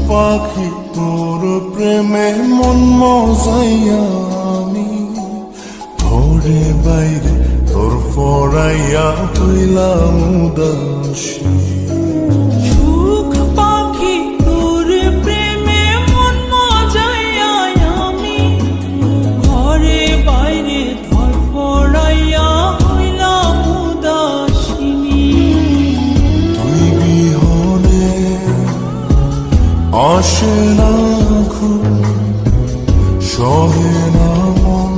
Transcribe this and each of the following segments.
পাখি তোর প্রেমে মন মজাইয়া আমি ঘরে বাইরে তোর ফরাইয়া হইলাম উদাসী। সুখ পাখি তোর প্রেমে মন মজাইয়া আমি ঘরে বাইরে ধরফরাইয়া হইলাম উদাসিনী। তুই বিহনে আসে না ঘুম, সহে না মন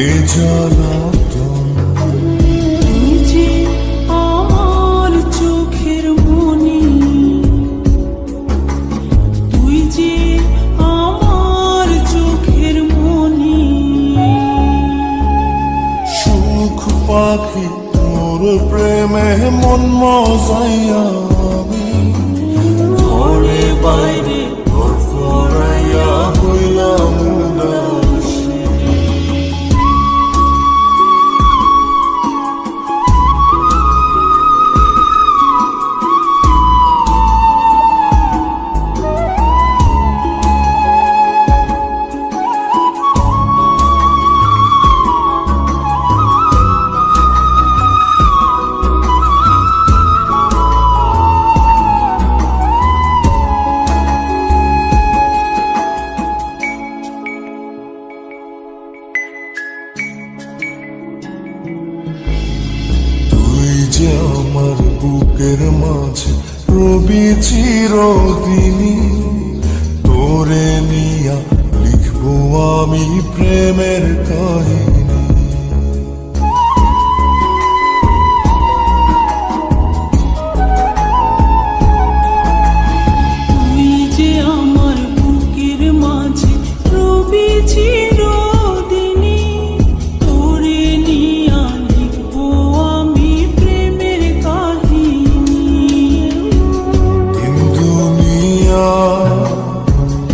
এ জ্বালাতন। তুই যে আমার চোখের মনি, তুই যে আমার চোখের মনি। সুখ পাখি তোর প্রেমে মন মজাইয়া আমি ঘরে বাইরে তোর ফরাইয়া হইলাম উদাসী। তুই যে আমার বুকের মাঝে রবি চিরদিনী, তোরে নিয়া লিখবো আমি প্রেমের কাহিনী।